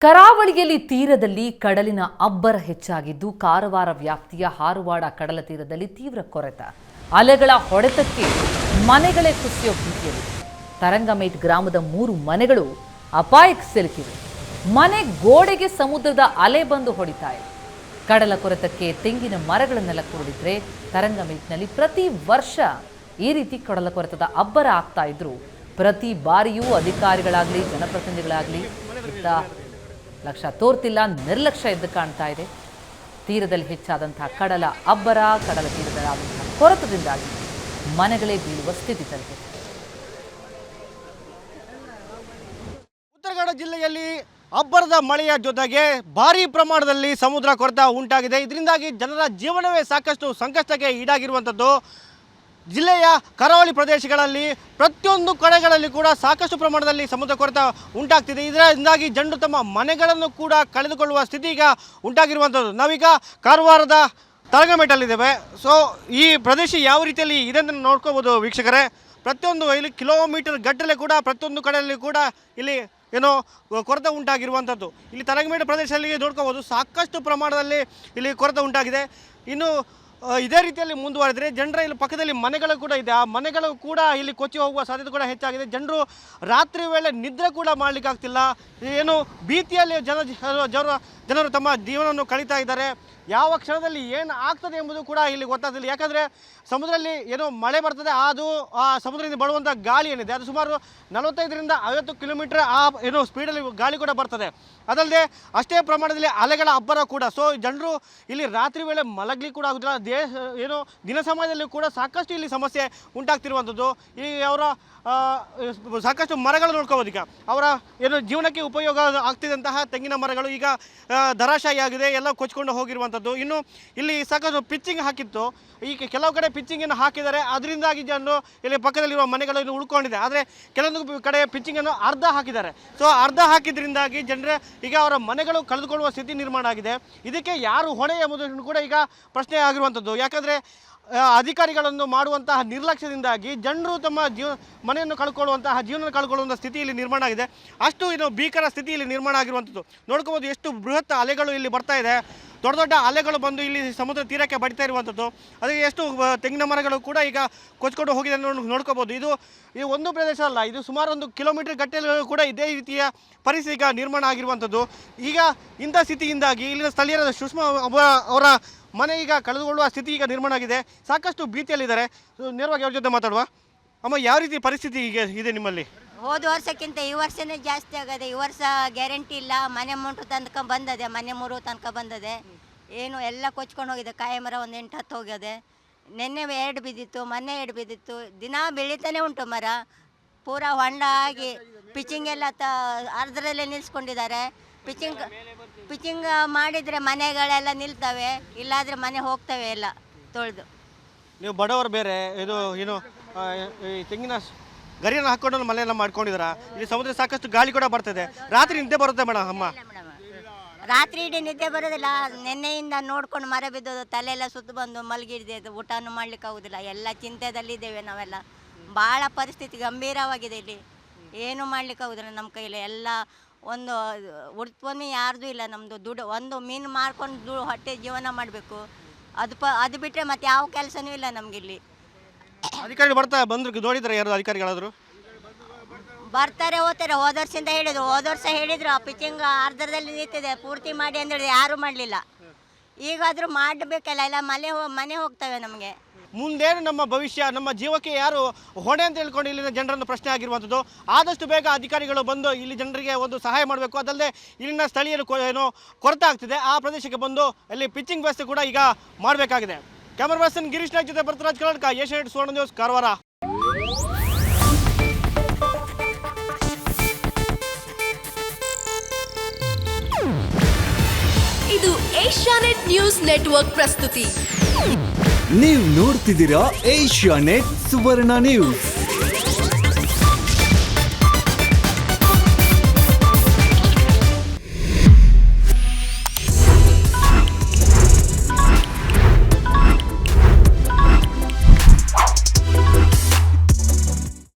ಕರಾವಳಿಯಲ್ಲಿ ತೀರದಲ್ಲಿ ಕಡಲಿನ ಅಬ್ಬರ ಹೆಚ್ಚಾಗಿದ್ದು ಕಾರವಾರ ವ್ಯಾಪ್ತಿಯ ಹಾರುವಾಡ ಕಡಲ ತೀರದಲ್ಲಿ ತೀವ್ರ ಕೊರೆತ. ಅಲೆಗಳ ಹೊಡೆತಕ್ಕೆ ಮನೆಗಳೇ ಕುಸಿಯೋ ಭೀತಿಯಲ್ಲಿ. ತರಂಗಮೇಟ್ ಗ್ರಾಮದ 3 ಮನೆಗಳು ಅಪಾಯಕ್ಕೆ ಸಿಲುಕಿವೆ. ಮನೆ ಗೋಡೆಗೆ ಸಮುದ್ರದ ಅಲೆ ಬಂದು ಹೊಡಿತಾ ಇದೆ. ಕಡಲ ಕೊರೆತಕ್ಕೆ ತೆಂಗಿನ ಮರಗಳನ್ನೆಲ್ಲ ಕುರುಳಿದ್ರೆ ತರಂಗಮೇಟ್ನಲ್ಲಿ ಪ್ರತಿ ವರ್ಷ ಈ ರೀತಿ ಕಡಲ ಕೊರೆತದ ಅಬ್ಬರ ಆಗ್ತಾ ಇದ್ರು ಪ್ರತಿ ಬಾರಿಯೂ ಅಧಿಕಾರಿಗಳಾಗಲಿ ಜನಪ್ರತಿನಿಧಿಗಳಾಗಲಿ ಲಕ್ಷ್ಯ ತೋರ್ತಿಲ್ಲ, ನಿರ್ಲಕ್ಷ್ಯ ಎದ್ದು ಕಾಣ್ತಾ ಇದೆ. ತೀರದಲ್ಲಿ ಹೆಚ್ಚಾದಂತಹ ಕಡಲ ಅಬ್ಬರ, ಕಡಲ ತೀರದಲ್ಲಾದಂತಹ ಕೊರೆತದಿಂದಾಗಿ ಮನೆಗಳೇ ಬೀಳುವ ಸ್ಥಿತಿ ತಲುಪಿದೆ. ಉತ್ತರ ಕನ್ನಡ ಜಿಲ್ಲೆಯಲ್ಲಿ ಅಬ್ಬರದ ಮಳೆಯ ಜೊತೆಗೆ ಭಾರೀ ಪ್ರಮಾಣದಲ್ಲಿ ಸಮುದ್ರ ಕೊರೆತ ಉಂಟಾಗಿದೆ. ಇದರಿಂದಾಗಿ ಜನರ ಜೀವನವೇ ಸಾಕಷ್ಟು ಸಂಕಷ್ಟಕ್ಕೆ ಈಡಾಗಿರುವಂಥದ್ದು. ಜಿಲ್ಲೆಯ ಕರಾವಳಿ ಪ್ರದೇಶಗಳಲ್ಲಿ ಪ್ರತಿಯೊಂದು ಕಡೆಗಳಲ್ಲಿ ಕೂಡ ಸಾಕಷ್ಟು ಪ್ರಮಾಣದಲ್ಲಿ ಸಮುದ್ರ ಕೊರೆತ ಉಂಟಾಗ್ತಿದೆ. ಇದರಿಂದಾಗಿ ಜನರು ತಮ್ಮ ಮನೆಗಳನ್ನು ಕೂಡ ಕಳೆದುಕೊಳ್ಳುವ ಸ್ಥಿತಿ ಈಗ ಉಂಟಾಗಿರುವಂಥದ್ದು. ನಾವೀಗ ಕಾರವಾರದ ತರಂಗಮೇಟಲ್ಲಿದ್ದೇವೆ. ಸೊ ಈ ಪ್ರದೇಶ ಯಾವ ರೀತಿಯಲ್ಲಿ ಇದೆ ಅಂತ ನೋಡ್ಕೋಬೋದು ವೀಕ್ಷಕರೇ. ಪ್ರತಿಯೊಂದು ಇಲ್ಲಿ ಕಿಲೋಮೀಟರ್ ಗಟ್ಟಲೆ ಕೂಡ ಪ್ರತಿಯೊಂದು ಕಡೆಯಲ್ಲಿ ಕೂಡ ಇಲ್ಲಿ ಏನೋ ಕೊರೆತ ಉಂಟಾಗಿರುವಂಥದ್ದು. ಇಲ್ಲಿ ತರಂಗಮೇಟ ಪ್ರದೇಶದಲ್ಲಿ ನೋಡ್ಕೋಬೋದು ಸಾಕಷ್ಟು ಪ್ರಮಾಣದಲ್ಲಿ ಇಲ್ಲಿ ಕೊರೆತ ಉಂಟಾಗಿದೆ. ಇನ್ನು ಇದೇ ರೀತಿಯಲ್ಲಿ ಮುಂದುವರೆದರೆ ಜನರ ಇಲ್ಲಿ ಪಕ್ಕದಲ್ಲಿ ಮನೆಗಳು ಕೂಡ ಇದೆ. ಆ ಮನೆಗಳು ಕೂಡ ಇಲ್ಲಿ ಕೊಚ್ಚಿ ಹೋಗುವ ಸಾಧ್ಯತೆ ಕೂಡ ಹೆಚ್ಚಾಗಿದೆ. ಜನರು ರಾತ್ರಿ ವೇಳೆ ನಿದ್ರೆ ಕೂಡ ಮಾಡಲಿಕ್ಕಾಗ್ತಿಲ್ಲ. ಏನು ಭೀತಿಯಲ್ಲಿ ಜನರು ತಮ್ಮ ಜೀವನವನ್ನು ಕಳೀತಾ ಇದ್ದಾರೆ. ಯಾವ ಕ್ಷಣದಲ್ಲಿ ಏನು ಆಗ್ತದೆ ಎಂಬುದು ಕೂಡ ಇಲ್ಲಿ ಗೊತ್ತಾಗ್ತಿಲ್ಲ. ಯಾಕಂದರೆ ಸಮುದ್ರದಲ್ಲಿ ಏನೋ ಮಳೆ ಬರ್ತದೆ, ಅದು ಆ ಸಮುದ್ರದಿಂದ ಬರುವಂಥ ಗಾಳಿ ಏನಿದೆ ಅದು ಸುಮಾರು 45ರಿಂದ 50 ಕಿಲೋಮೀಟರ್ ಏನೋ ಸ್ಪೀಡಲ್ಲಿ ಗಾಳಿ ಕೂಡ ಬರ್ತದೆ. ಅದಲ್ಲದೆ ಅಷ್ಟೇ ಪ್ರಮಾಣದಲ್ಲಿ ಅಲೆಗಳ ಅಬ್ಬರ ಕೂಡ. ಸೊ ಜನರು ಇಲ್ಲಿ ರಾತ್ರಿ ವೇಳೆ ಮಲಗಲಿ ಕೂಡ ಆಗೋದಿಲ್ಲ. ಏನೋ ದಿನ ಸಮಯದಲ್ಲಿ ಕೂಡ ಸಾಕಷ್ಟು ಇಲ್ಲಿ ಸಮಸ್ಯೆ ಉಂಟಾಗ್ತಿರುವಂಥದ್ದು. ಈ ಅವರ ಸಾಕಷ್ಟು ಮರಗಳು ನೋಡ್ಕೋಬೋದು. ಈಗ ಅವರ ಏನು ಜೀವನಕ್ಕೆ ಉಪಯೋಗ ಆಗ್ತಿದ್ದಂತಹ ತೆಂಗಿನ ಮರಗಳು ಈಗ ಧರಾಶಾಹಿಯಾಗಿದೆ, ಎಲ್ಲ ಕೊಚ್ಕೊಂಡು ಹೋಗಿರುವಂಥದ್ದು. ಇನ್ನು ಇಲ್ಲಿ ಸಾಕಷ್ಟು ಪಿಚ್ಚಿಂಗ್ ಹಾಕಿತ್ತು. ಈಗ ಕೆಲವು ಕಡೆ ಪಿಚ್ಚಿಂಗನ್ನು ಹಾಕಿದ್ದಾರೆ. ಅದರಿಂದಾಗಿ ಜನರು ಇಲ್ಲಿ ಪಕ್ಕದಲ್ಲಿರುವ ಮನೆಗಳು ಇನ್ನು ಉಳ್ಕೊಂಡಿದೆ. ಆದರೆ ಕೆಲವೊಂದು ಕಡೆ ಪಿಚ್ಚಿಂಗನ್ನು ಅರ್ಧ ಹಾಕಿದ್ದಾರೆ. ಸೊ ಅರ್ಧ ಹಾಕಿದ್ರಿಂದಾಗಿ ಜನರೇ ಈಗ ಅವರ ಮನೆಗಳು ಕಳೆದುಕೊಳ್ಳುವ ಸ್ಥಿತಿ ನಿರ್ಮಾಣ ಆಗಿದೆ. ಇದಕ್ಕೆ ಯಾರು ಹೊಣೆ ಎಂಬುದನ್ನು ಕೂಡ ಈಗ ಪ್ರಶ್ನೆ ಆಗಿರುವಂಥದ್ದು. ಯಾಕಂದರೆ ಅಧಿಕಾರಿಗಳನ್ನು ಮಾಡುವಂತಹ ನಿರ್ಲಕ್ಷ್ಯದಿಂದಾಗಿ ಜನರು ತಮ್ಮ ಮನೆಯನ್ನು ಕಳ್ಕೊಳ್ಳುವಂತಹ ಜೀವನ ಕಳ್ಕೊಳ್ಳುವಂಥ ಸ್ಥಿತಿ ಇಲ್ಲಿ ನಿರ್ಮಾಣ ಆಗಿದೆ. ಅಷ್ಟು ಇದು ಭೀಕರ ಸ್ಥಿತಿ ಇಲ್ಲಿ ನಿರ್ಮಾಣ ಆಗಿರುವಂಥದ್ದು. ನೋಡ್ಕೋಬೋದು ಎಷ್ಟು ಬೃಹತ್ ಅಲೆಗಳು ಇಲ್ಲಿ ಬರ್ತಾ ಇದೆ. ದೊಡ್ಡ ದೊಡ್ಡ ಅಲೆಗಳು ಬಂದು ಇಲ್ಲಿ ಸಮುದ್ರ ತೀರಕ್ಕೆ ಬಡಿತಾ ಇರುವಂಥದ್ದು. ಅದಕ್ಕೆ ಎಷ್ಟು ತೆಂಗಿನ ಮರಗಳು ಕೂಡ ಈಗ ಕೊಚ್ಕೊಂಡು ಹೋಗಿದೆ ನೋಡ್ಕೋಬೋದು. ಇದು ಒಂದು ಪ್ರದೇಶ ಅಲ್ಲ, ಇದು ಸುಮಾರು 1 ಕಿಲೋಮೀಟರ್ ಗಟ್ಟಲೆ ಕೂಡ ಇದೇ ರೀತಿಯ ಪರಿಸ್ಥಿತಿ ಈಗ ನಿರ್ಮಾಣ ಆಗಿರುವಂಥದ್ದು. ಈಗ ಇಂಥ ಸ್ಥಿತಿಯಿಂದಾಗಿ ಇಲ್ಲಿನ ಸ್ಥಳೀಯರ ಸುಷ್ಮಾ ಅವರ ಮನೆ ಈಗ ಕಳೆದುಕೊಳ್ಳುವ ಸ್ಥಿತಿ ಈಗ ನಿರ್ಮಾಣ ಆಗಿದೆ. ಸಾಕಷ್ಟು ಭೀತಿಯಲ್ಲಿದ್ದಾರೆ. ನೇರವಾಗಿ ಅವ್ರ ಜೊತೆ ಮಾತಾಡುವ. ಅಮ್ಮ, ಯಾವ ರೀತಿ ಪರಿಸ್ಥಿತಿ ಈಗ ಇದೆ ನಿಮ್ಮಲ್ಲಿ? ಹೋದ ವರ್ಷಕ್ಕಿಂತ ಈ ವರ್ಷನೇ ಜಾಸ್ತಿ ಆಗದೆ. ಈ ವರ್ಷ ಗ್ಯಾರಂಟಿ ಇಲ್ಲ. ಮನೆ ಮುಂಟು ತನಕ ಬಂದದೆ, ಮನೆ ಮೂರು ತನಕ ಬಂದದೆ. ಏನು ಎಲ್ಲ ಕೊಚ್ಕೊಂಡು ಹೋಗಿದೆ. ಕಾಯಿ ಮರ ಒಂದು 8-10 ಹೋಗಿದೆ. ನೆನ್ನೆ 2 ಬಿದ್ದಿತ್ತು, ಮೊನ್ನೆ 2 ಬಿದ್ದಿತ್ತು. ದಿನ ಬೆಳೀತಾನೆ ಉಂಟು ಮರ. ಪೂರ ಹೊಂಡ ಆಗಿ ಪಿಚಿಂಗ್ ಎಲ್ಲ ಅರ್ಧದಲ್ಲೇ ನಿಲ್ಲಿಸ್ಕೊಂಡಿದ್ದಾರೆ. ಪಿಚಿಂಗ್ ಮಾಡಿದರೆ ಮನೆಗಳೆಲ್ಲ ನಿಲ್ತವೆ, ಇಲ್ಲಾದರೆ ಮನೆ ಹೋಗ್ತವೆ ಎಲ್ಲ ತೊಳೆದು. ನೀವು ಬಡವರು ಬೇರೆ, ಇದು ಏನು ತೆಂಗಿನ ಗರಿಯನ್ನು ಹಾಕೊಂಡು ಮನೆಯೆಲ್ಲ ಮಾಡ್ಕೊಂಡಿದಾರ. ಇಲ್ಲಿ ಸಮುದ್ರ ಸಾಕಷ್ಟು ಗಾಳಿ ಕೂಡ ಬರ್ತದೆ. ರಾತ್ರಿ ನಿದ್ದೆ ಬರುತ್ತೆ ಮೇಡಮ್? ಅಮ್ಮ, ರಾತ್ರಿ ಇಡೀ ನಿದ್ದೆ ಬರೋದಿಲ್ಲ. ನಿನ್ನೆಯಿಂದ ನೋಡ್ಕೊಂಡು ಮರ ಬಿದ್ದೋದು, ತಲೆಯೆಲ್ಲ ಸುತ್ತು ಬಂದು ಮಲಗಿದ್ದೆ. ಊಟನೂ ಮಾಡ್ಲಿಕ್ಕೆ ಆಗೋದಿಲ್ಲ. ಎಲ್ಲ ಚಿಂತೆದಲ್ಲಿದ್ದೇವೆ ನಾವೆಲ್ಲ. ಭಾಳ ಪರಿಸ್ಥಿತಿ ಗಂಭೀರವಾಗಿದೆ ಇಲ್ಲಿ. ಏನು ಮಾಡ್ಲಿಕ್ಕೆ ಆಗೋದಿಲ್ಲ ನಮ್ಮ ಕೈಯಲ್ಲಿ. ಎಲ್ಲ ಒಂದು ಉತ್ಪನ್ನ ಯಾರ್ದು ಇಲ್ಲ. ನಮ್ಮದು ದುಡ್ಡು ಒಂದು ಮೀನು ಮಾರ್ಕೊಂಡು ಹೊಟ್ಟೆ ಜೀವನ ಮಾಡಬೇಕು. ಅದು ಬಿಟ್ಟರೆ ಮತ್ತೆ ಯಾವ ಕೆಲಸನೂ ಇಲ್ಲ ನಮಗಿಲ್ಲಿ. ಅಧಿಕಾರಿ ಬಂದ್ರು ನೋಡಿದ್ರೆ ಯಾರು ಅಧಿಕಾರಿಗಳಾದ್ರು? ಬರ್ತಾರೆ ಹೋಗ್ತಾರೆ. ಹೋದ ವರ್ಷ ಹೇಳಿದ್ರು ಆ ಪಿಚಿಂಗ್ ಅರ್ಧದಲ್ಲಿ ನಿಂತಿದೆ, ಪೂರ್ತಿ ಮಾಡಿ ಅಂದ್ರೆ ಯಾರೂ ಮಾಡಲಿಲ್ಲ. ಈಗಾದರೂ ಮಾಡಬೇಕಲ್ಲ, ಎಲ್ಲ ಮನೆ ಹೋಗ್ತವೆ ನಮಗೆ. ಮುಂದೇನು ನಮ್ಮ ಭವಿಷ್ಯ, ನಮ್ಮ ಜೀವಕ್ಕೆ ಯಾರು ಹೊಣೆ ಅಂತ ಹೇಳ್ಕೊಂಡು ಇಲ್ಲಿನ ಜನರನ್ನು ಪ್ರಶ್ನೆ ಆಗಿರುವಂಥದ್ದು. ಆದಷ್ಟು ಬೇಗ ಅಧಿಕಾರಿಗಳು ಬಂದು ಇಲ್ಲಿ ಜನರಿಗೆ ಒಂದು ಸಹಾಯ ಮಾಡಬೇಕು. ಅದಲ್ಲದೆ ಇಲ್ಲಿನ ಸ್ಥಳೀಯರು ಏನೋ ಕೊರತೆ ಆಗ್ತಿದೆ, ಆ ಪ್ರದೇಶಕ್ಕೆ ಬಂದು ಅಲ್ಲಿ ಪಿಚ್ಚಿಂಗ್ ವ್ಯವಸ್ಥೆ ಕೂಡ ಈಗ ಮಾಡಬೇಕಾಗಿದೆ. ಕ್ಯಾಮರಾ ಪರ್ಸನ್ ಗಿರೀಶ್ ನಾಯ್ಕ್ ಜೊತೆ ಬರ್ತರಾಜ್ ಕರ್ನಾಟಕ, ಏಷ್ಯಾನೆಟ್ ಸುವರ್ಣ ನ್ಯೂಸ್, ಕಾರವಾರ. ಇದು ಏಷ್ಯಾನೆಟ್ ನ್ಯೂಸ್ ನೆಟ್ವರ್ಕ್ ಪ್ರಸ್ತುತಿ. ನೀವು ನೋಡ್ತಿದ್ದೀರಾ ಏಷ್ಯಾನೆಟ್ ಸುವರ್ಣ ನ್ಯೂಸ್.